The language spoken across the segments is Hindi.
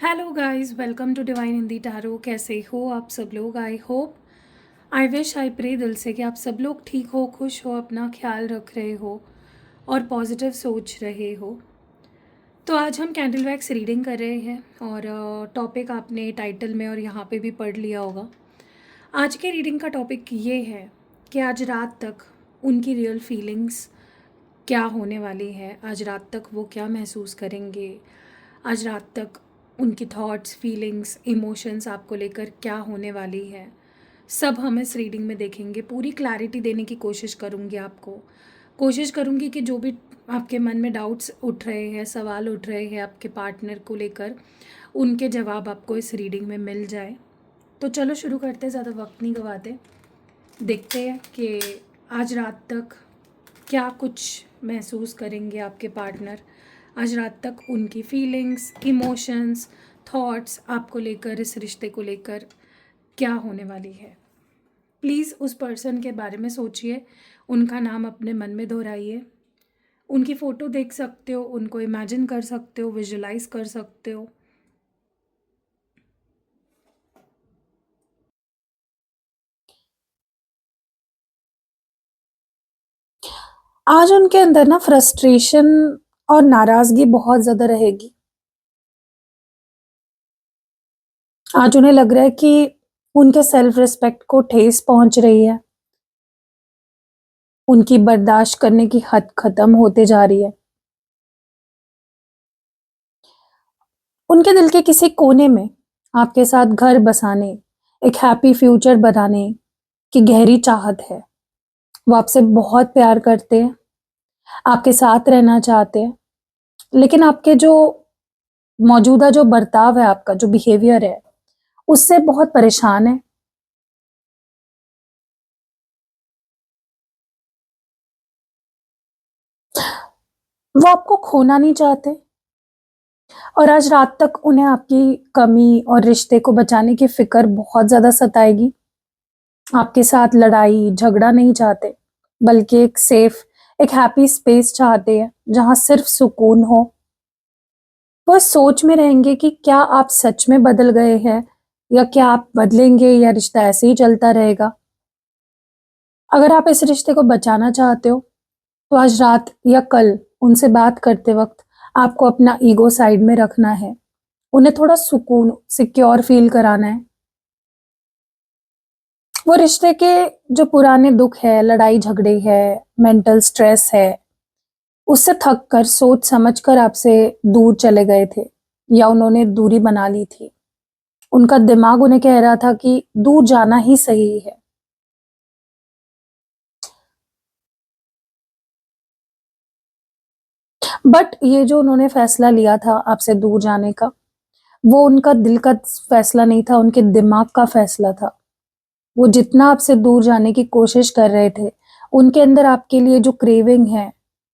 Hello guys, welcome to divine Hindi tarot. कैसे हो आप सब लोग? I hope, I wish, I pray दिल से कि आप सब लोग ठीक हो, खुश हो, अपना ख्याल रख रहे हो और पॉजिटिव सोच रहे हो। तो आज हम कैंडल वैक्स रीडिंग कर रहे हैं और टॉपिक आपने टाइटल में और यहाँ पे भी पढ़ लिया होगा। आज के रीडिंग का टॉपिक ये है कि आज रात तक उनकी रियल फीलिंग्स क्या होने वाली है, आज रात तक वो क्या महसूस करेंगे, आज रात तक उनकी थॉट्स, फीलिंग्स, इमोशंस आपको लेकर क्या होने वाली है, सब हम इस रीडिंग में देखेंगे। पूरी क्लैरिटी देने की कोशिश करूँगी आपको। कोशिश करूँगी कि जो भी आपके मन में डाउट्स उठ रहे हैं, सवाल उठ रहे हैं आपके पार्टनर को लेकर, उनके जवाब आपको इस रीडिंग में मिल जाए। तो चलो शुरू करते हैं, ज़्यादा वक्त नहीं गवाते। देखते हैं कि आज रात तक क्या कुछ महसूस करेंगे आपके पार्टनर, आज रात तक उनकी फीलिंग्स, इमोशंस, थॉट्स आपको लेकर, इस रिश्ते को लेकर क्या होने वाली है। प्लीज़ उस पर्सन के बारे में सोचिए, उनका नाम अपने मन में दोहराइए, उनकी फ़ोटो देख सकते हो, उनको इमेजिन कर सकते हो, विजुलाइज कर सकते हो। आज उनके अंदर ना फ्रस्ट्रेशन और नाराज़गी बहुत ज़्यादा रहेगी। आज उन्हें लग रहा है कि उनके सेल्फ रिस्पेक्ट को ठेस पहुंच रही है, उनकी बर्दाश्त करने की हद खत्म होते जा रही है। उनके दिल के किसी कोने में आपके साथ घर बसाने, एक हैप्पी फ्यूचर बनाने की गहरी चाहत है। वो आपसे बहुत प्यार करते हैं, आपके साथ रहना चाहते हैं, लेकिन आपके जो मौजूदा जो बर्ताव है, आपका जो बिहेवियर है, उससे बहुत परेशान है। वो आपको खोना नहीं चाहते और आज रात तक उन्हें आपकी कमी और रिश्ते को बचाने की फ़िक्र बहुत ज़्यादा सताएगी। आपके साथ लड़ाई, झगड़ा नहीं चाहते, बल्कि एक सेफ, एक हैप्पी स्पेस चाहते हैं, जहाँ सिर्फ़ सुकून हो। वो इस सोच में रहेंगे कि क्या आप सच में बदल गए हैं या क्या आप बदलेंगे या रिश्ता ऐसे ही चलता रहेगा। अगर आप इस रिश्ते को बचाना चाहते हो, तो आज रात या कल उनसे बात करते वक़्त आपको अपना ईगो साइड में रखना है। उन्हें थोड़ा सुकून, सिक्योर फ़ील कराना है। वो रिश्ते के जो पुराने दुःख है, लड़ाई-झगड़े है, मेंटल स्ट्रेस है, उससे थक कर, सोच समझ कर आपसे दूर चले गए थे या उन्होंने दूरी बना ली थी। उनका दिमाग उन्हें कह रहा था कि दूर जाना ही सही है। बट ये जो उन्होंने फैसला लिया था आपसे दूर जाने का, वो उनका दिल का फैसला नहीं था, उनके दिमाग का फैसला था। वो जितना आपसे दूर जाने की कोशिश कर रहे थे, उनके अंदर आपके लिए जो क्रेविंग है,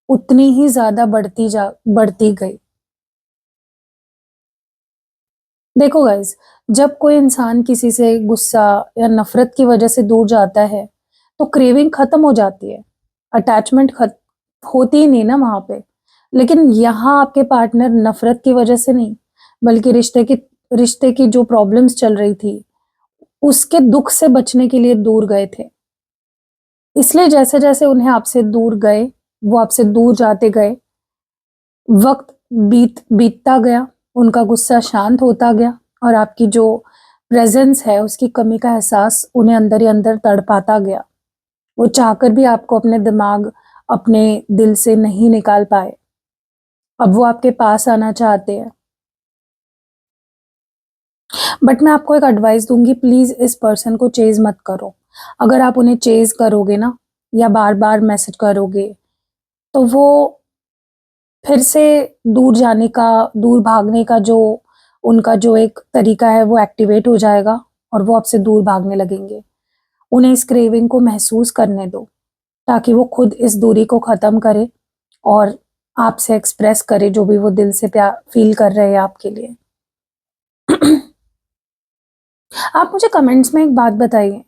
उतनी ही ज़्यादा बढ़ती गई। देखो गाइज़, जब कोई इंसान किसी से गुस्सा या नफ़रत की वज़ह से दूर जाता है, तो क्रेविंग ख़त्म हो जाती है। अटैचमेंट खत होती ही नहीं ना वहाँ पे। लेकिन यहाँ आपके पार्टनर नफ़रत की वज़ह से नहीं, बल्कि रिश्ते की जो प्रॉब्लम्स चल रही थी, उसके दुःख से बचने के लिए दूर गए थे। इसलिए जैसे-जैसे उन्हें आपसे दूर गए, वो आपसे दूर जाते गए, वक़्त बीतता गया, उनका गुस्सा शांत होता गया और आपकी जो प्रेज़ेंस है, उसकी कमी का एहसास उन्हें अंदर ही अंदर तड़पाता गया। वो चाहकर भी आपको अपने दिमाग, अपने दिल से नहीं निकाल पाए। अब वो आपके पास आना चाहते हैं। बट मैं आपको एक एडवाइस दूँगी, प्लीज़ इस पर्सन को चेज़ मत करो। अगर आप उन्हें चेज़ करोगे ना या बार-बार मैसेज करोगे, तो वो फिर से दूर जाने का, दूर भागने का जो उनका जो एक तरीका है, वो एक्टिवेट हो जाएगा और वो आपसे दूर भागने लगेंगे। उन्हें इस क्रेविंग को महसूस करने दो, ताकि वो खुद इस दूरी को ख़त्म करे और आपसे एक्सप्रेस करे जो भी वो दिल से प्यार फ़ील कर रहे हैं आपके लिए। आप मुझे कमेंट्स में एक बात बताइए,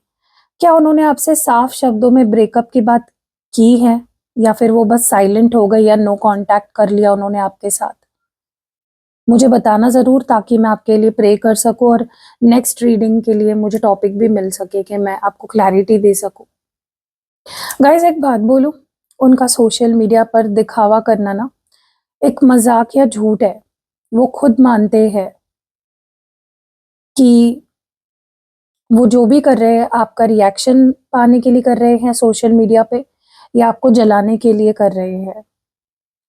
क्या उन्होंने आपसे साफ शब्दों में ब्रेकअप की बात की है या फिर वो बस साइलेंट हो गए या नो कॉन्टैक्ट कर लिया उन्होंने आपके साथ? मुझे बताना ज़रूर, ताकि मैं आपके लिए प्रे कर सकूँ और नेक्स्ट रीडिंग के लिए मुझे टॉपिक भी मिल सके कि मैं आपको क्लैरिटी दे सकूँ। गाइज़ एक बात बोलूँ, उनका सोशल मीडिया पर दिखावा करना ना एक मज़ाक या झूठ है। वो खुद मानते हैं कि वो जो भी कर रहे हैं, आपका रिएक्शन पाने के लिए कर रहे हैं सोशल मीडिया पे, या आपको जलाने के लिए कर रहे हैं।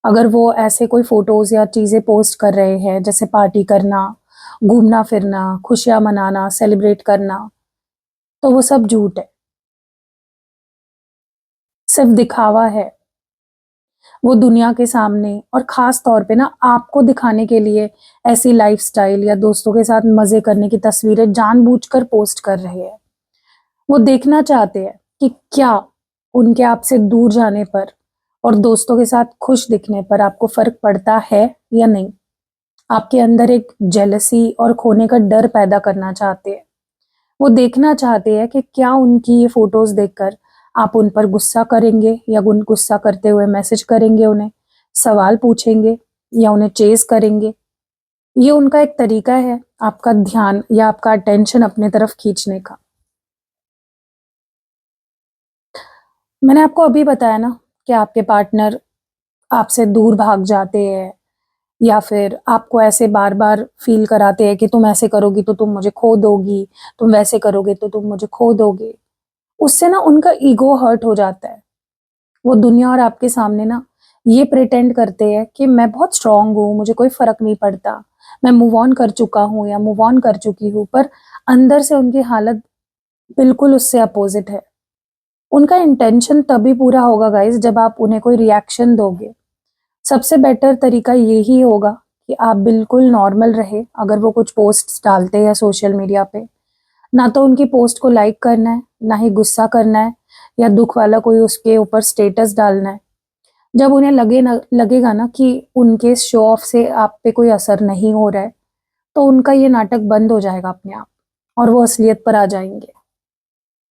अगर वो ऐसे कोई फ़ोटोज़ या चीज़ें पोस्ट कर रहे हैं, जैसे पार्टी करना, घूमना-फिरना, खुशियाँ मनाना, सेलिब्रेट करना, तो वो सब झूठ है, सिर्फ़ दिखावा है। वो दुनिया के सामने और ख़ास तौर पे ना आपको दिखाने के लिए ऐसी लाइफ़स्टाइल या दोस्तों के साथ मज़े करने की तस्वीरें जानबूझकर पोस्ट कर रहे हैं। वो देखना चाहते हैं कि क्या उनके आपसे दूर जाने पर और दोस्तों के साथ खुश दिखने पर आपको फ़र्क पड़ता है या नहीं? आपके अंदर एक जेलसी और खोने का डर पैदा करना चाहते हैं। वो देखना चाहते हैं कि क्या उनकी ये फ़ोटोज़ देखकर आप उन पर गुस्सा करेंगे या उन गुस्सा करते हुए मैसेज करेंगे उन्हें, सवाल पूछेंगे या उन्हें चेज़ करेंगे। ये उनका एक तरीका है आपका ध्यान या आपका अटेंशन अपनी तरफ खींचने का। मैंने आपको अभी बताया ना कि आपके पार्टनर आपसे दूर भाग जाते हैं या फिर आपको ऐसे बार-बार फ़ील कराते हैं कि तुम ऐसे करोगी तो तुम मुझे खो दोगी, तुम वैसे करोगे तो तुम मुझे खो दोगे। उससे ना उनका ईगो हर्ट हो जाता है। वो दुनिया और आपके सामने ना ये प्रिटेंड करते हैं कि मैं बहुत स्ट्रॉन्ग हूँ, मुझे कोई फ़र्क नहीं पड़ता, मैं मूव ऑन कर चुका हूँ या मूव ऑन कर चुकी हूँ, पर अंदर से उनकी हालत बिल्कुल उससे अपोज़िट है। उनका इंटेंशन तभी पूरा होगा गाइज़ जब आप उन्हें कोई रिएक्शन दोगे। सबसे बेटर तरीका यही होगा कि आप बिल्कुल नॉर्मल रहे, अगर वो कुछ पोस्ट्स डालते हैं सोशल मीडिया पे, ना तो उनकी पोस्ट को लाइक करना है, ना ही गुस्सा करना है या दुःख वाला कोई उसके ऊपर स्टेटस डालना है। जब उन्हें लगेगा ना कि उनके शो ऑफ से आप पे कोई असर नहीं हो रहा है, तो उनका ये नाटक बंद हो जाएगा अपने आप और वो असलियत पर आ जाएँगे।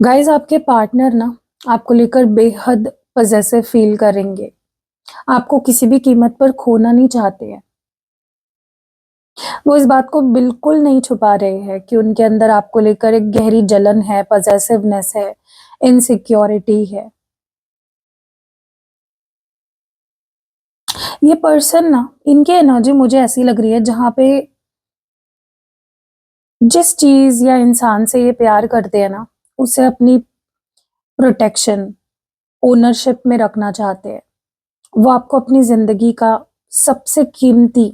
गाइज़ आपके पार्टनर ना आपको लेकर बेहद पॉसेसिव फ़ील करेंगे। आपको किसी भी कीमत पर खोना नहीं चाहते हैं। वो इस बात को बिल्कुल नहीं छुपा रहे हैं कि उनके अंदर आपको लेकर एक गहरी जलन है, पॉसेसिवनेस है, इनसिक्योरिटी है। ये पर्सन ना इनकी एनर्जी मुझे ऐसी लग रही है जहाँ पे जिस चीज़ या इंसान से ये प्यार करते हैं ना, उसे अपनी प्रोटेक्शन, ओनरशिप में रखना चाहते हैं। वो आपको अपनी ज़िंदगी का सबसे कीमती,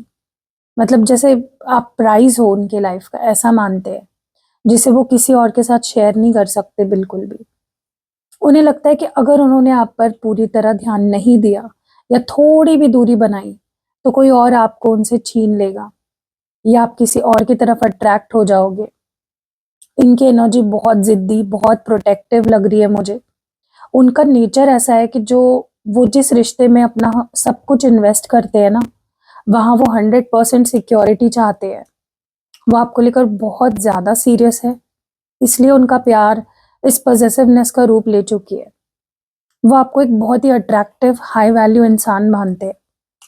मतलब जैसे आप प्राइज़ हो उनकी लाइफ़ का, ऐसा मानते हैं, जिसे वो किसी और के साथ शेयर नहीं कर सकते बिल्कुल भी। उन्हें लगता है कि अगर उन्होंने आप पर पूरी तरह ध्यान नहीं दिया या थोड़ी भी दूरी बनाई, तो कोई और आपको उनसे छीन लेगा या आप किसी और की तरफ अट्रैक्ट हो जाओगे। इनकी एनर्जी बहुत ज़िद्दी, बहुत प्रोटेक्टिव लग रही है मुझे। उनका नेचर ऐसा है कि जो वो जिस रिश्ते में अपना सब कुछ इन्वेस्ट करते हैं ना, वहाँ वो 100% सिक्योरिटी चाहते हैं। वो आपको लेकर बहुत ज़्यादा सीरियस है, इसलिए उनका प्यार इस पॉसेसिवनेस का रूप ले चुकी है। वो आपको एक बहुत ही अट्रैक्टिव, हाई वैल्यू इंसान मानते हैं।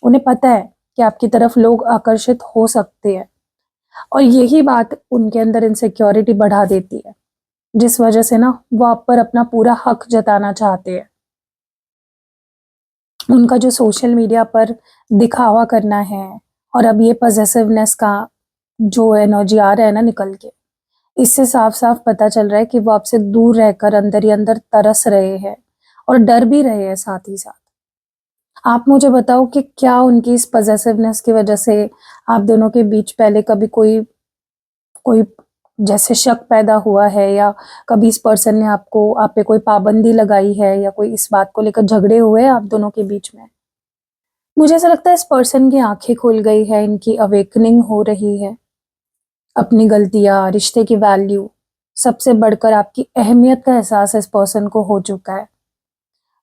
उन्हें पता है कि आपकी तरफ लोग आकर्षित हो सकते हैं और यही बात उनके अंदर इनसिक्योरिटी बढ़ा देती है, जिस वजह से ना वो आप पर अपना पूरा हक जताना चाहते हैं। उनका जो सोशल मीडिया पर दिखावा करना है और अब ये पॉसेसिवनेस का जो एनर्जी आ रहा है ना निकल के, इससे साफ-साफ पता चल रहा है कि वो आपसे दूर रहकर अंदर ही अंदर तरस रहे हैं और डर भी रहे हैं साथ ही साथ। आप मुझे बताओ कि क्या उनकी इस पॉसेसिवनेस की वजह से आप दोनों के बीच पहले कभी कोई कोई जैसे शक पैदा हुआ है या कभी इस पर्सन ने आपको आप पे कोई पाबंदी लगाई है या कोई इस बात को लेकर झगड़े हुए हैं आप दोनों के बीच में? मुझे ऐसा लगता है इस पर्सन की आँखें खुल गई है, इनकी अवेकनिंग हो रही है। अपनी गलतियाँ, रिश्ते की वैल्यू, सबसे बढ़कर आपकी अहमियत का एहसास इस पर्सन को हो चुका है।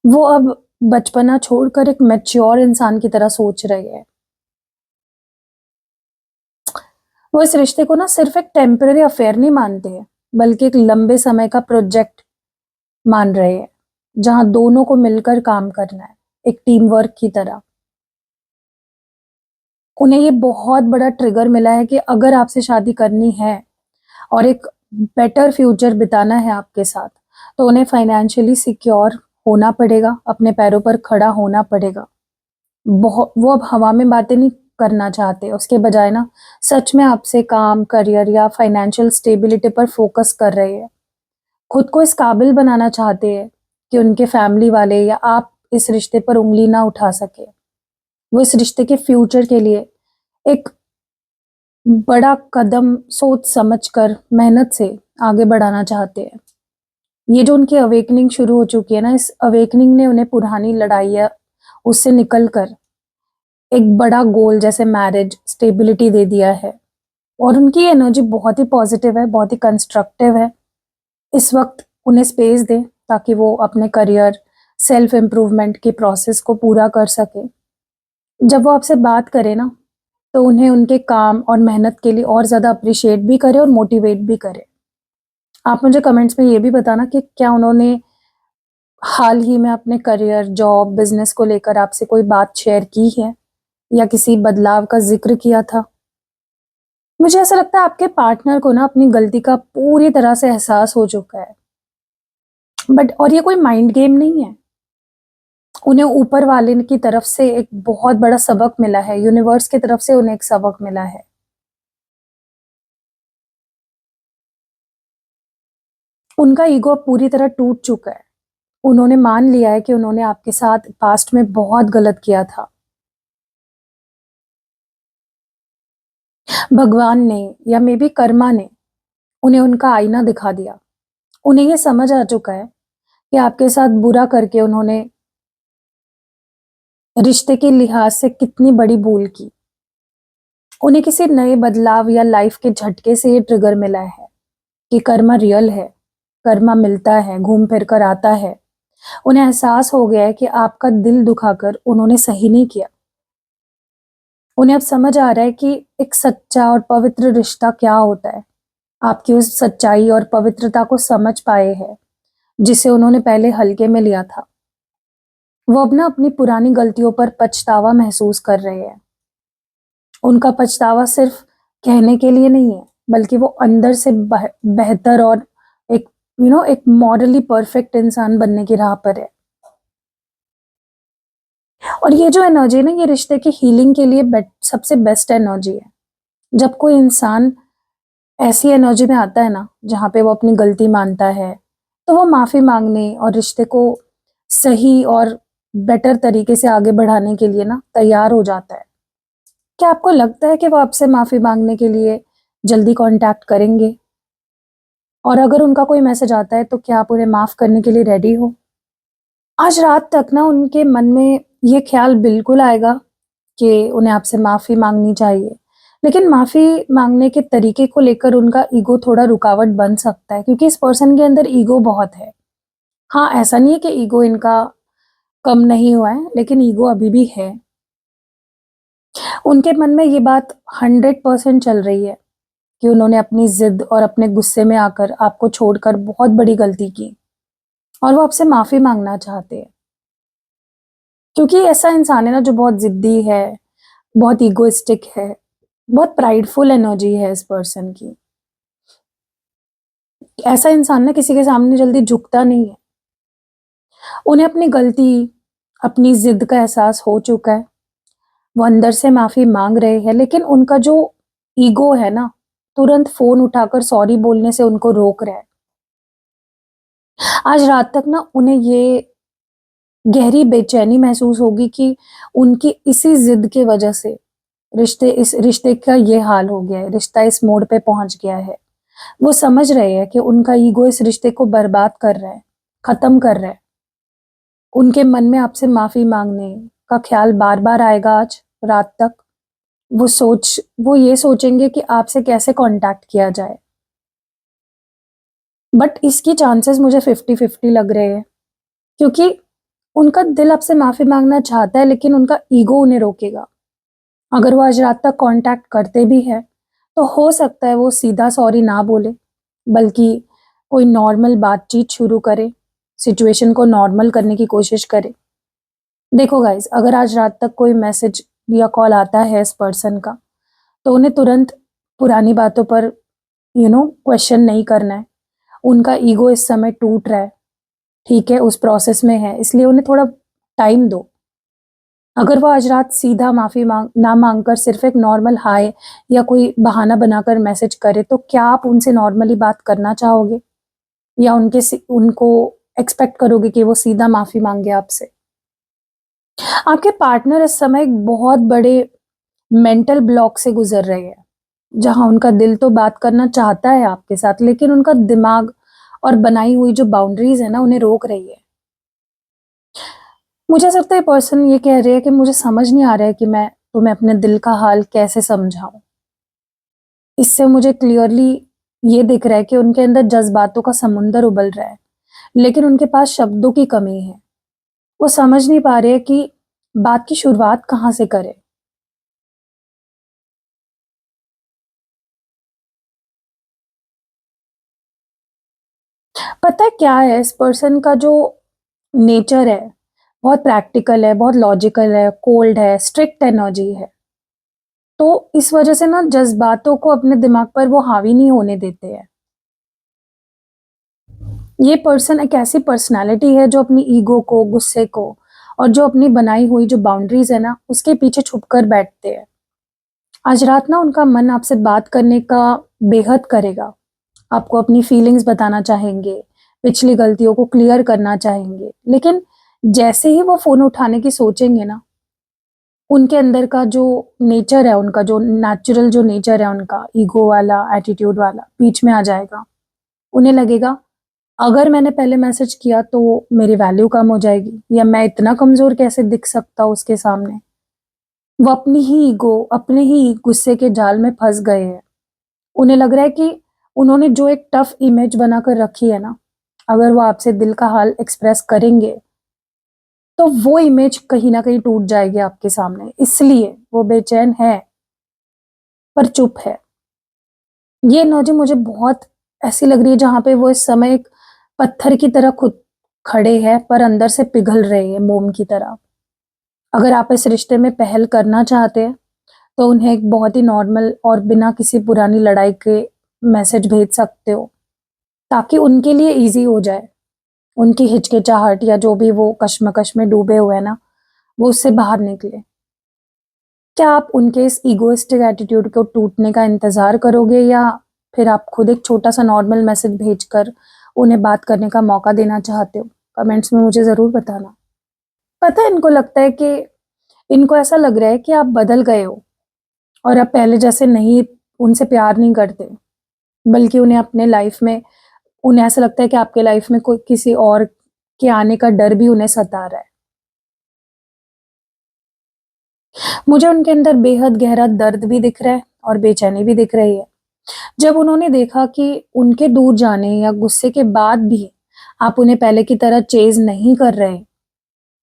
वो अब बचपना छोड़कर एक मैच्योर इंसान की तरह सोच रहे हैं। वो इस रिश्ते को ना सिर्फ़ एक टेम्परेरी अफ़ेयर नहीं मानते हैं, बल्कि एक लंबे समय का प्रोजेक्ट मान रहे हैं, जहाँ दोनों को मिलकर काम करना है, एक टीम वर्क की तरह। उन्हें ये बहुत बड़ा ट्रिगर मिला है कि अगर आपसे शादी करनी है और एक बेटर फ्यूचर बिताना है आपके साथ, तो उन्हें फाइनेंशियली सिक्योर होना पड़ेगा, अपने पैरों पर खड़ा होना पड़ेगा। बहुत वो अब हवा में बातें नहीं करना चाहते, उसके बजाय ना सच में आपसे काम, करियर या फाइनेंशियल स्टेबिलिटी पर फोकस कर रहे हैं। खुद को इस काबिल बनाना चाहते हैं कि उनके फैमिली वाले या आप इस रिश्ते पर उँगली ना उठा सके। वो इस रिश्ते के फ्यूचर के लिए एक बड़ा कदम सोच समझ कर मेहनत से आगे बढ़ाना चाहते हैं। ये जो उनकी अवेकनिंग शुरू हो चुकी है ना, इस अवेकनिंग ने उन्हें पुरानी लड़ाइयाँ उससे निकल कर एक बड़ा गोल जैसे मैरिज, स्टेबिलिटी दे दिया है। और उनकी एनर्जी बहुत ही पॉजिटिव है, बहुत ही कंस्ट्रक्टिव है। इस वक़्त उन्हें स्पेस दें ताकि वो अपने करियर, सेल्फ इम्प्रूवमेंट के प्रोसेस को पूरा कर सकें। जब वो आपसे बात करें ना, तो उन्हें उनके काम और मेहनत के लिए और ज़्यादा अप्रिशिएट भी करें और मोटिवेट भी करें। आप मुझे कमेंट्स में ये भी बताना कि क्या उन्होंने हाल ही में अपने करियर, जॉब, बिज़नेस को लेकर आपसे कोई बात शेयर की है या किसी बदलाव का ज़िक्र किया था? मुझे ऐसा लगता है आपके पार्टनर को ना अपनी गलती का पूरी तरह से एहसास हो चुका है। बट और ये कोई माइंड गेम नहीं है। उन्हें ऊपर वाले की तरफ से एक बहुत बड़ा सबक मिला है, यूनिवर्स की तरफ से उन्हें एक सबक मिला है। उनका ईगो अब पूरी तरह टूट चुका है। उन्होंने मान लिया है कि उन्होंने आपके साथ पास्ट में बहुत गलत किया था। भगवान ने या मे बी कर्मा ने उन्हें उनका आईना दिखा दिया। उन्हें ये समझ आ चुका है कि आपके साथ बुरा करके उन्होंने रिश्ते के लिहाज से कितनी बड़ी भूल की। उन्हें किसी नए बदलाव या लाइफ के झटके से ये ट्रिगर मिला है कि कर्मा रियल है, कर्मा मिलता है, घूम फिर कर आता है। उन्हें एहसास हो गया है कि आपका दिल दुखाकर उन्होंने सही नहीं किया। उन्हें अब समझ आ रहा है कि एक सच्चा और पवित्र रिश्ता क्या होता है। आपकी उस सच्चाई और पवित्रता को समझ पाए हैं, जिसे उन्होंने पहले हल्के में लिया था। वो अब ना अपनी पुरानी गलतियों पर पछतावा महसूस कर रहे हैं। उनका पछतावा सिर्फ कहने के लिए नहीं है, बल्कि वो अंदर से बेहतर और एक एक मॉरली परफेक्ट इंसान बनने की राह पर है। और ये जो एनर्जी है ना, ये रिश्ते की हीलिंग के लिए सबसे बेस्ट एनर्जी है। जब कोई इंसान ऐसी एनर्जी में आता है ना, जहाँ पे वो अपनी गलती मानता है, तो वो माफ़ी माँगने और रिश्ते को सही और बेटर तरीके से आगे बढ़ाने के लिए ना तैयार हो जाता है। क्या आपको लगता है कि वो आपसे माफ़ी माँगने के लिए जल्दी कॉन्टैक्ट करेंगे? और अगर उनका कोई मैसेज आता है, तो क्या आप उन्हें माफ़ करने के लिए रेडी हो? आज रात तक ना उनके मन में ये ख़्याल बिल्कुल आएगा कि उन्हें आपसे माफ़ी माँगनी चाहिए। लेकिन माफ़ी माँगने के तरीके को लेकर उनका ईगो थोड़ा रुकावट बन सकता है, क्योंकि इस पर्सन के अंदर ईगो बहुत है। हाँ, ऐसा नहीं है कि ईगो इनका कम नहीं हुआ है, लेकिन ईगो अभी भी है। उनके मन में ये बात 100% चल रही है कि उन्होंने अपनी ज़िद और अपने गुस्से में आकर आपको छोड़कर बहुत बड़ी गलती की और वो आपसे माफ़ी माँगना चाहते हैं। क्योंकि ऐसा इंसान है ना जो बहुत ज़िद्दी है, बहुत इगोइस्टिक है, बहुत प्राइडफुल एनर्जी है इस पर्सन की। ऐसा इंसान ना किसी के सामने जल्दी झुकता नहीं है। उन्हें अपनी गलती, अपनी ज़िद का एहसास हो चुका है। वो अंदर से माफ़ी माँग रहे हैं, लेकिन उनका जो ईगो है ना, तुरंत फ़ोन उठाकर सॉरी बोलने से उनको रोक रहा है। आज रात तक ना उन्हें ये गहरी बेचैनी महसूस होगी कि उनकी इसी ज़िद की वजह से इस रिश्ते का ये हाल हो गया है, रिश्ता इस मोड़ पे पहुँच गया है। वो समझ रहे हैं कि उनका ईगो इस रिश्ते को बर्बाद कर रहा है, ख़त्म कर रहा है। उनके मन में आपसे माफ़ी माँगने का ख़्याल बार-बार आएगा आज रात तक। वो ये सोचेंगे कि आपसे कैसे कॉन्टैक्ट किया जाए। बट इसकी चांसेस मुझे 50-50 लग रहे हैं, क्योंकि उनका दिल आपसे माफ़ी माँगना चाहता है, लेकिन उनका ईगो उन्हें रोकेगा। अगर वो आज रात तक कॉन्टैक्ट करते भी हैं, तो हो सकता है वो सीधा सॉरी ना बोले, बल्कि कोई नॉर्मल बातचीत शुरू करे, सिचुएशन को नॉर्मल करने की कोशिश करे। देखो गाइज़, अगर आज रात तक कोई मैसेज या कॉल आता है इस पर्सन का, तो उन्हें तुरंत पुरानी बातों पर क्वेश्चन नहीं करना है। उनका ईगो इस समय टूट रहा है, ठीक है, उस प्रोसेस में है, इसलिए उन्हें थोड़ा टाइम दो। अगर वो आज रात सीधा माफ़ी ना माँगकर सिर्फ़ एक नॉर्मल हाय या कोई बहाना बनाकर मैसेज करे, तो क्या आप उनसे नॉर्मली बात करना चाहोगे? या उनको एक्सपेक्ट करोगे कि वो सीधा माफ़ी माँगे आपसे? आपके पार्टनर इस समय एक बहुत बड़े मेंटल ब्लॉक से गुज़र रहे हैं, जहाँ उनका दिल तो बात करना चाहता है आपके साथ, लेकिन उनका दिमाग और बनाई हुई जो बाउंड्रीज़ है ना, उन्हें रोक रही है। मुझे ऐसा लगता है पर्सन ये कह रहे हैं कि मुझे समझ नहीं आ रहा है कि मैं तुम्हें अपने दिल का हाल कैसे समझाऊँ। इससे मुझे क्लियरली ये दिख रहा है कि उनके अंदर जज़्बातों का समुंदर उबल रहा है, लेकिन उनके पास शब्दों की कमी है। वो समझ नहीं पा रहे हैं कि बात की शुरुआत कहाँ से करें। पता है क्या है, इस पर्सन का जो नेचर है, बहुत प्रैक्टिकल है, बहुत लॉजिकल है, कोल्ड है, स्ट्रिक्ट एनर्जी है। तो इस वजह से ना जज़्बातों को अपने दिमाग पर वो हावी नहीं होने देते हैं। ये पर्सन एक ऐसी पर्सनैलिटी है जो अपनी ईगो को, गुस्से को और जो अपनी बनाई हुई जो बाउंड्रीज़ है ना, उसके पीछे छुपकर बैठते हैं। आज रात ना उनका मन आपसे बात करने का बेहद करेगा। आपको अपनी फीलिंग्स बताना चाहेंगे, पिछली गलतियों को क्लियर करना चाहेंगे। लेकिन जैसे ही वो फ़ोन उठाने की सोचेंगे ना, उनके अंदर का जो नेचर है, उनका जो नेचुरल जो नेचर है उनका, ईगो वाला, एटीट्यूड वाला, बीच में आ जाएगा। उन्हें लगेगा अगर मैंने पहले मैसेज किया तो मेरी वैल्यू कम हो जाएगी या मैं इतना कमज़ोर कैसे दिख सकता हूँ उसके सामने। वो अपनी ही ईगो, अपने ही गुस्से के जाल में फँस गए हैं। उन्हें लग रहा है कि उन्होंने जो एक टफ इमेज बनाकर रखी है ना, अगर वो आपसे दिल का हाल एक्सप्रेस करेंगे, तो वो इमेज कहीं न कहीं टूट जाएगी आपके सामने। इसलिए वो बेचैन है, पर चुप है। ये एनर्जी मुझे बहुत ऐसी लग रही है जहाँ पे वो इस समय एक पत्थर की तरह खुद खड़े हैं, पर अंदर से पिघल रहे हैं मोम की तरह। अगर आप इस रिश्ते में पहल करना चाहते हैं, तो उन्हें एक बहुत ही नॉर्मल और बिना किसी पुरानी लड़ाई के मैसेज भेज सकते हो, ताकि उनके लिए ईज़ी हो जाए। उनकी हिचकिचाहट या जो भी वो कश्मकश में डूबे हुए हैं ना, वो उससे बाहर निकले। क्या आप उनके इस इगोइस्टिक एटीट्यूड को टूटने का इंतज़ार करोगे या फिर आप खुद एक छोटा-सा नॉर्मल मैसेज भेजकर उन्हें बात करने का मौका देना चाहते हो? कमेंट्स में मुझे ज़रूर बताना। पता है, इनको लगता है कि इनको ऐसा लग रहा है कि आप बदल गए हो और आप पहले जैसे नहीं उनसे प्यार नहीं करते, बल्कि उन्हें अपने लाइफ़ में उन्हें ऐसा लगता है कि आपके लाइफ़ में कोई किसी और के आने का डर भी उन्हें सता रहा है। मुझे उनके अंदर बेहद गहरा दर्द भी दिख रहा है और बेचैनी भी दिख रही है। जब उन्होंने देखा कि उनके दूर जाने या गुस्से के बाद भी आप उन्हें पहले की तरह चेज़ नहीं कर रहे,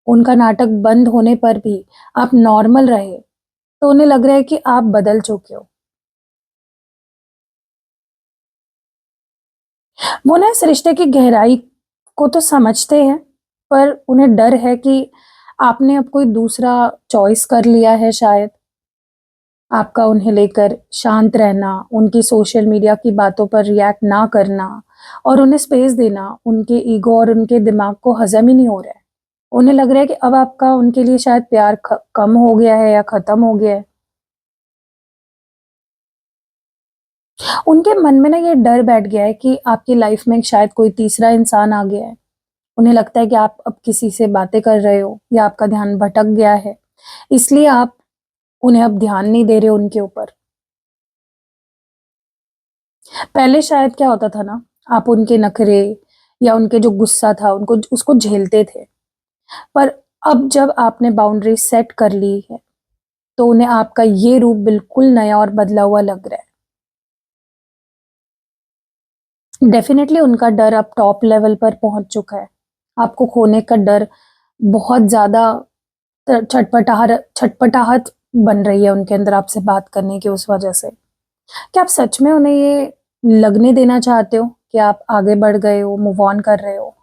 उनका नाटक बंद होने पर भी आप नॉर्मल रहे, तो उन्हें लग रहा है कि आप बदल चुके हो। वो ना इस रिश्ते की गहराई को तो समझते हैं, पर उन्हें डर है कि आपने अब कोई दूसरा चॉइस कर लिया है शायद। आपका उन्हें लेकर शांत रहना, उनकी सोशल मीडिया की बातों पर रिएक्ट ना करना और उन्हें स्पेस देना, उनके ईगो और उनके दिमाग को हज़म ही नहीं हो रहा है। उन्हें लग रहा है कि अब आपका उनके लिए शायद प्यार कम हो गया है या खत्म हो गया है। उनके मन में ना ये डर बैठ गया है कि आपकी लाइफ में शायद कोई तीसरा इंसान आ गया है। उन्हें लगता है कि आप अब किसी से बातें कर रहे हो या आपका ध्यान भटक गया है, इसलिए आप उन्हें अब ध्यान नहीं दे रहे हो उनके ऊपर। पहले शायद क्या होता था ना, आप उनके नखरे या उनके जो गुस्सा था उनको उसको झेलते थे। पर अब जब आपने बाउंड्री सेट कर ली है, तो उन्हें आपका ये रूप बिल्कुल नया और बदला हुआ लग रहा है। डेफ़िनेटली उनका डर अब टॉप लेवल पर पहुँच चुका है। आपको खोने का डर बहुत ज़्यादा छटपटाहट बन रही है उनके अंदर आपसे बात करने की उस वजह से। क्या आप सच में उन्हें ये लगने देना चाहते हो कि आप आगे बढ़ गए हो, मूव ऑन कर रहे हो?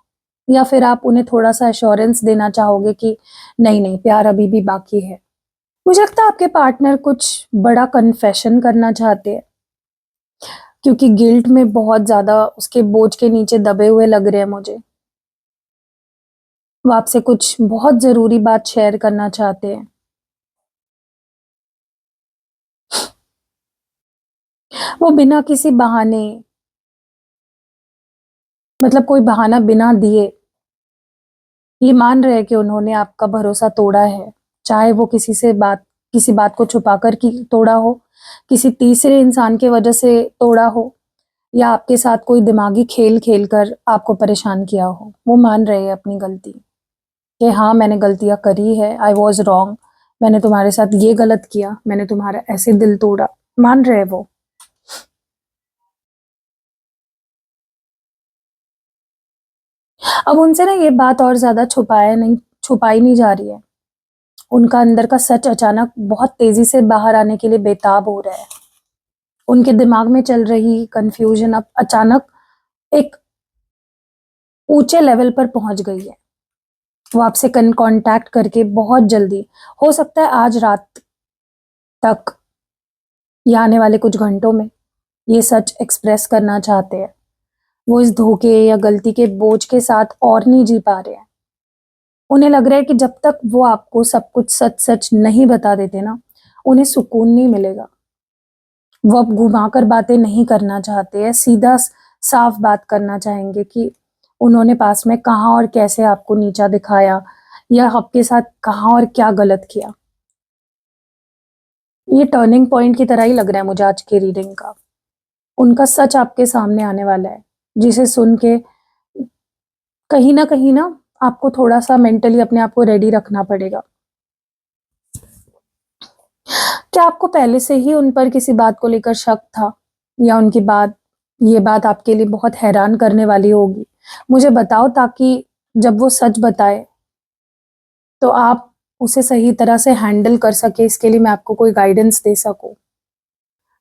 या फिर आप उन्हें थोड़ा-सा एश्योरेंस देना चाहोगे कि नहीं, नहीं, प्यार अभी भी बाकी है? मुझे लगता है आपके पार्टनर कुछ बड़ा कन्फेशन करना चाहते हैं, क्योंकि गिल्ट में बहुत ज़्यादा उसके बोझ के नीचे दबे हुए लग रहे हैं मुझे। वो आपसे कुछ बहुत ज़रूरी बात शेयर करना चाहते हैं। वो बिना किसी बहाने, मतलब कोई बहाना बिना दिए, ये मान रहे हैं कि उन्होंने आपका भरोसा तोड़ा है। चाहे वो किसी बात को छुपाकर की तोड़ा हो, किसी तीसरे इंसान की वजह से तोड़ा हो, या आपके साथ कोई दिमागी खेल खेल कर आपको परेशान किया हो। वो मान रहे हैं अपनी गलती, कि हाँ, मैंने गलतियाँ करी है, आई वाज़ रॉन्ग, मैंने तुम्हारे साथ ये गलत किया, मैंने तुम्हारा ऐसे दिल तोड़ा। मान रहे हैं वो। अब उनसे ना ये बात और ज़्यादा छुपाई नहीं जा रही है। उनका अंदर का सच अचानक बहुत तेज़ी से बाहर आने के लिए बेताब हो रहा है। उनके दिमाग में चल रही कन्फ्यूज़न अब अचानक एक ऊँचे लेवल पर पहुँच गई है। वो आपसे कॉन्टैक्ट करके बहुत जल्दी, हो सकता है आज रात तक या आने वाले कुछ घंटों में, ये सच एक्सप्रेस करना चाहते हैं। वो इस धोखे या गलती के बोझ के साथ और नहीं जी पा रहे हैं। उन्हें लग रहा है कि जब तक वो आपको सब कुछ सच-सच नहीं बता देते ना, उन्हें सुकून नहीं मिलेगा। वो अब घुमाकर बातें नहीं करना चाहते हैं, सीधा साफ बात करना चाहेंगे कि उन्होंने पास में कहाँ और कैसे आपको नीचा दिखाया, या आपके साथ कहाँ और क्या गलत किया। ये टर्निंग पॉइंट की तरह ही लग रहा है मुझे आज की रीडिंग का। उनका सच आपके सामने आने वाला है, जिसे सुन के कहीं न आपको थोड़ा-सा मेंटली अपने आप को रेडी रखना पड़ेगा। क्या आपको पहले से ही उन पर किसी बात को लेकर शक था? या ये बात आपके लिए बहुत हैरान करने वाली होगी? मुझे बताओ, ताकि जब वो सच बताए, तो आप उसे सही तरह से हैंडल कर सकें, इसके लिए मैं आपको कोई गाइडेंस दे सकूँ।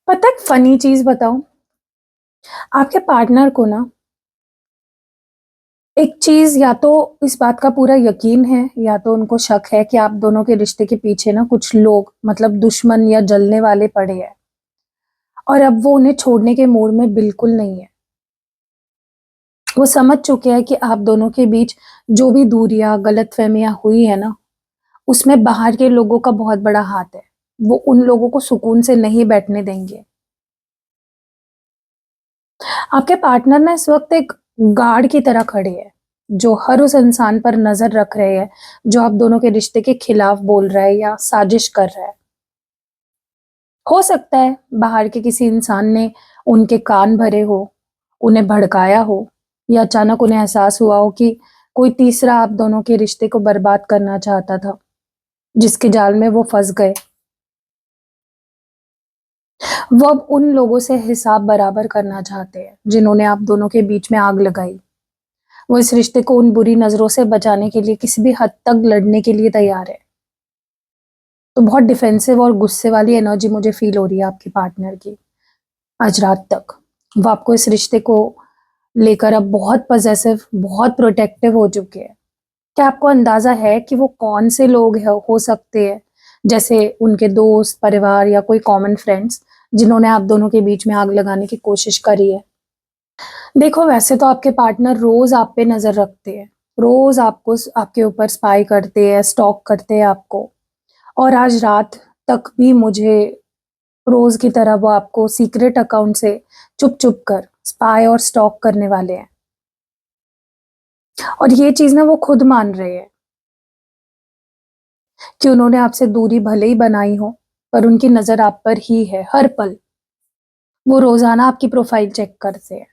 पता है एक फ़नी चीज़ बताऊँ? आपके पार्टनर को ना एक चीज़, या तो इस बात का पूरा यकीन है, या तो उनको शक है कि आप दोनों के रिश्ते के पीछे ना कुछ लोग, मतलब दुश्मन या जलने वाले पड़े हैं, और अब वो उन्हें छोड़ने के मूड में बिल्कुल नहीं है। वो समझ चुके हैं कि आप दोनों के बीच जो भी दूरियाँ, गलतफ़हमियाँ हुई है ना, उसमें बाहर के लोगों का बहुत बड़ा हाथ है। वो उन लोगों को सुकून से नहीं बैठने देंगे। आपके पार्टनर ना इस वक़्त एक गार्ड की तरह खड़े हैं, जो हर उस इंसान पर नज़र रख रहे हैं, जो आप दोनों के रिश्ते के खिलाफ बोल रहा है या साजिश कर रहा है। हो सकता है बाहर के किसी इंसान ने उनके कान भरे हो, उन्हें भड़काया हो, या अचानक उन्हें एहसास हुआ हो कि कोई तीसरा आप दोनों के रिश्ते को बर्बाद करना चाहता था, जिसके जाल में वो फँस गए। वो अब उन लोगों से हिसाब बराबर करना चाहते हैं, जिन्होंने आप दोनों के बीच में आग लगाई। वो इस रिश्ते को उन बुरी नज़रों से बचाने के लिए किसी भी हद तक लड़ने के लिए तैयार है। तो बहुत डिफेंसिव और गुस्से वाली एनर्जी मुझे फ़ील हो रही है आपके पार्टनर की, आज रात तक। वो आपको इस रिश्ते को लेकर अब बहुत पॉसेसिव, बहुत प्रोटेक्टिव हो चुके हैं। क्या आपको अंदाज़ा है कि वो कौन से लोग हो सकते हैं? जैसे उनके दोस्त, परिवार या कोई कॉमन फ्रेंड्स, जिन्होंने आप दोनों के बीच में आग लगाने की कोशिश करी है? देखो, वैसे तो आपके पार्टनर रोज़ आप पे नज़र रखते हैं। रोज़ आपके ऊपर स्पाई करते हैं, स्टॉक करते हैं आपको। और आज रात तक भी मुझे रोज़ की तरह वो आपको सीक्रेट अकाउंट से चुप-चुप कर स्पाई और स्टॉक करने वाले हैं। और ये चीज़ ना वो खुद मान रहे हैं कि उन्होंने आपसे दूरी भले ही बनाई हो, पर उनकी नज़र आप पर ही है हर पल। वो रोज़ाना आपकी प्रोफ़ाइल चेक करते हैं।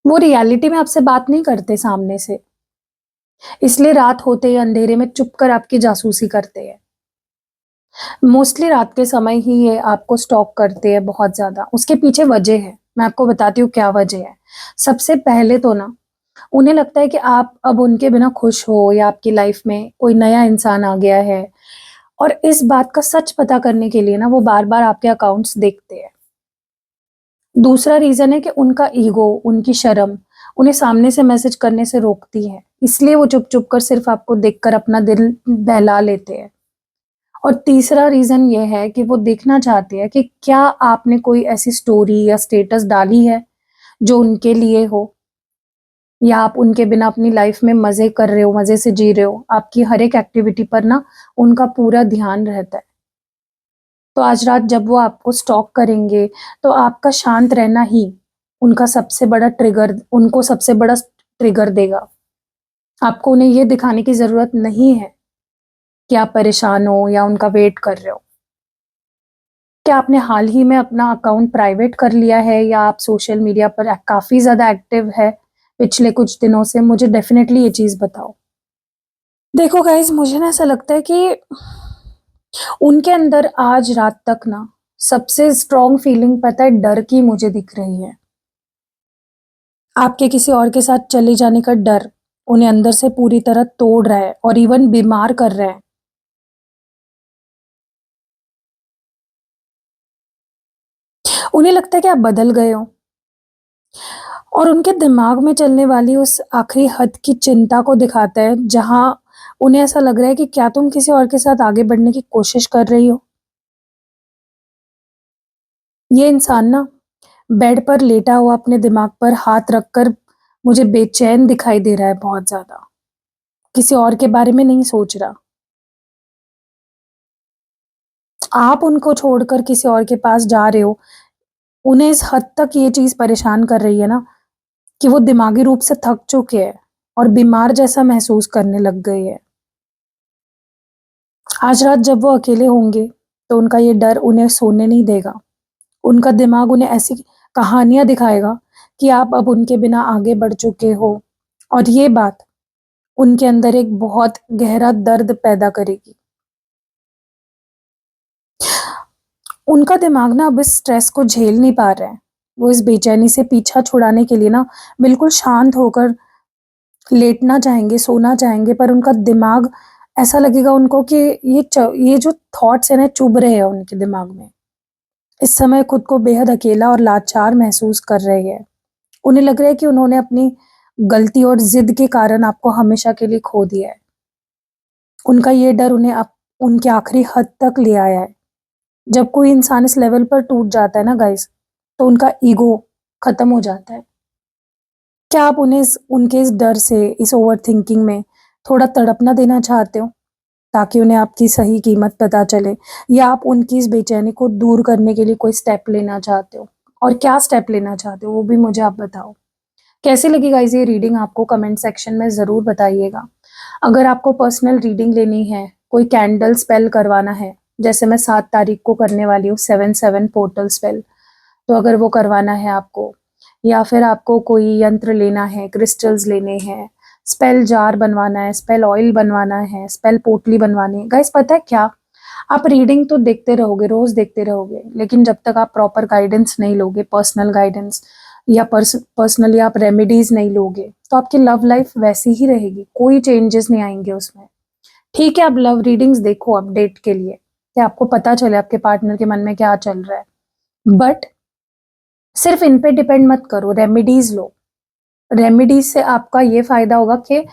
वो रियलिटी में आपसे बात नहीं करते सामने से, इसलिए रात होते ही अंधेरे में चुप कर आपकी जासूसी करते हैं। मोस्टली रात के समय ही ये आपको स्टॉक करते हैं बहुत ज़्यादा। उसके पीछे वजह है, मैं आपको बताती हूँ क्या वजह है। सबसे पहले तो ना, उन्हें लगता है कि आप अब उनके बिना खुश हो, या आपकी लाइफ़ में कोई नया इंसान आ गया है, और इस बात का सच पता करने के लिए ना वो बार-बार आपके अकाउंट्स देखते हैं। दूसरा रीज़न है कि उनका ईगो, उनकी शर्म, उन्हें सामने से मैसेज करने से रोकती है, इसलिए वो चुप-चुप कर सिर्फ आपको देखकर अपना दिल बहला लेते हैं। और तीसरा रीज़न ये है कि वो देखना चाहते हैं कि क्या आपने कोई ऐसी स्टोरी या स्टेटस डाली है, जो उनके लिए हो, या आप उनके बिना अपनी लाइफ़ में मज़े कर रहे हो, मज़े से जी रहे हो। आपकी हर एक एक्टिविटी पर ना उनका पूरा ध्यान रहता है। तो आज रात जब वो आपको स्टॉक करेंगे, तो आपका शांत रहना ही उनको सबसे बड़ा ट्रिगर देगा। आपको उन्हें ये दिखाने की ज़रूरत नहीं है कि आप परेशान हो या उनका वेट कर रहे हो। क्या आपने हाल ही में अपना अकाउंट प्राइवेट कर लिया है या आप सोशल मीडिया पर काफ़ी ज़्यादा एक्टिव है पिछले कुछ दिनों से? मुझे डेफ़िनेटली ये चीज़ बताओ। देखो गाइज़, मुझे ना ऐसा लगता है कि उनके अंदर आज रात तक ना सबसे स्ट्रॉन्ग फीलिंग पता है डर की मुझे दिख रही है। आपके किसी और के साथ चले जाने का डर उन्हें अंदर से पूरी तरह तोड़ रहा है और इवन बीमार कर रहा है। उन्हें लगता है कि आप बदल गए हो और उनके दिमाग में चलने वाली उस आखिरी हद की चिंता को दिखाता है, जहाँ उन्हें ऐसा लग रहा है कि क्या तुम किसी और के साथ आगे बढ़ने की कोशिश कर रही हो? ये इंसान ना बेड पर लेटा हुआ अपने दिमाग पर हाथ रखकर मुझे बेचैन दिखाई दे रहा है बहुत ज़्यादा। किसी और के बारे में नहीं सोच रहा। आप उनको छोड़कर किसी और के पास जा रहे हो, उन्हें इस हद तक ये चीज़ परेशान कर रही है ना कि वो दिमागी रूप से थक चुके हैं और बीमार जैसा महसूस करने लग गए हैं। आज रात जब वो अकेले होंगे, तो उनका ये डर उन्हें सोने नहीं देगा। उनका दिमाग उन्हें ऐसी कहानियाँ दिखाएगा कि आप अब उनके बिना आगे बढ़ चुके हो और ये बात उनके अंदर एक बहुत गहरा दर्द पैदा करेगी। उनका दिमाग ना अब इस स्ट्रेस को झेल नहीं पा रहा है। वो इस बेचैनी से पीछा छुड़ाने के लिए ना बिल्कुल शांत होकर लेटना चाहेंगे, सोना चाहेंगे, पर उनका दिमाग ऐसा लगेगा उनको कि ये जो थॉट्स हैं ना चुभ रहे हैं उनके दिमाग में। इस समय खुद को बेहद अकेला और लाचार महसूस कर रहे हैं। उन्हें लग रहा है कि उन्होंने अपनी गलती और ज़िद के कारण आपको हमेशा के लिए खो दिया है। उनका ये डर उन्हें उनके आखिरी हद तक ले आया है। जब कोई इंसान इस लेवल पर टूट जाता है ना गाइस, तो उनका ईगो खत्म हो जाता है। क्या आप उन्हें उनके इस डर से, इस ओवरथिंकिंग में थोड़ा तड़पना देना चाहते हो? ताकि उन्हें आपकी सही कीमत पता चले, या आप उनकी इस बेचैनी को दूर करने के लिए कोई स्टेप लेना चाहते हो? और क्या स्टेप लेना चाहते हो, वो भी मुझे आप बताओ। कैसी लगी गाइस ये रीडिंग आपको? कमेंट सेक्शन में ज़रूर बताइएगा। अगर आपको पर्सनल रीडिंग लेनी है, कोई कैंडल स्पेल करवाना है, जैसे मैं 7 तारीख को करने वाली हूँ 7/7 पोर्टल स्पेल, तो अगर वो करवाना है आपको, या फिर आपको कोई यंत्र लेना है, क्रिस्टल्स लेने हैं, स्पेल जार बनवाना है, स्पेल ऑयल बनवाना है, स्पेल पोटली बनवानी है। गाइस पता है क्या? आप रीडिंग तो देखते रहोगे, रोज़ देखते रहोगे, लेकिन जब तक आप प्रॉपर गाइडेंस नहीं लोगे, पर्सनल गाइडेंस या पर्सनली आप रेमेडीज़ नहीं लोगे, तो आपकी लव लाइफ वैसी ही रहेगी, कोई चेंजेस नहीं आएँगे उसमें। ठीक है, आप लव रीडिंग्स देखो अपडेट के लिए, कि आपको पता चले आपके पार्टनर के मन में क्या चल रहा है। बट सिर्फ़ इन पे डिपेंड मत करो, रेमेडीज़ लो। रेमेडीज़ से आपका ये फ़ायदा होगा कि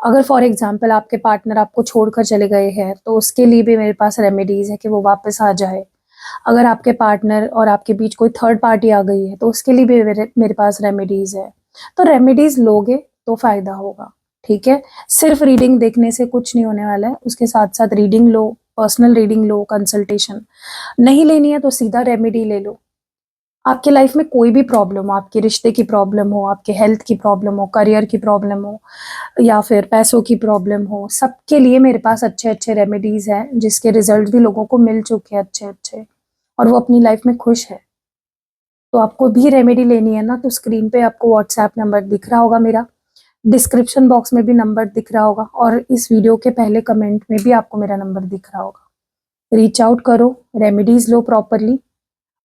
अगर फॉर एग्ज़ाम्पल आपके पार्टनर आपको छोड़कर चले गए हैं, तो उसके लिए भी मेरे पास रेमेडीज़ है कि वो वापस आ जाए। अगर आपके पार्टनर और आपके बीच कोई थर्ड पार्टी आ गई है, तो उसके लिए भी मेरे पास रेमेडीज़ है। तो रेमेडीज़ लोगे तो फ़ायदा होगा, ठीक है? सिर्फ़ रीडिंग देखने से कुछ नहीं होने वाला है, उसके साथ-साथ रीडिंग लो, पर्सनल रीडिंग लो, कंसल्टेशन। नहीं लेनी है तो सीधा रेमेडी ले लो। आपकी लाइफ में कोई भी प्रॉब्लम हो, आपके रिश्ते की प्रॉब्लम हो, आपके हेल्थ की प्रॉब्लम हो, करियर की प्रॉब्लम हो या फिर पैसों की प्रॉब्लम हो, सबके लिए मेरे पास अच्छे-अच्छे रेमेडीज़ हैं, जिसके रिज़ल्ट भी लोगों को मिल चुके हैं अच्छे-अच्छे और वो अपनी लाइफ में खुश है। तो आपको भी रेमेडी लेनी है ना, तो स्क्रीन पे आपको व्हाट्सएप नंबर दिख रहा होगा मेरा, डिस्क्रिप्शन बॉक्स में भी नंबर दिख रहा होगा और इस वीडियो के पहले कमेंट में भी आपको मेरा नंबर दिख रहा होगा। रीच आउट करो, रेमेडीज़ लो प्रॉपरली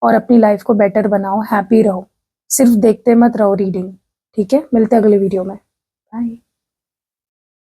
और अपनी लाइफ को बेटर बनाओ, हैप्पी रहो। सिर्फ देखते मत रहो रीडिंग, ठीक है? मिलते हैं अगले वीडियो में। बाय।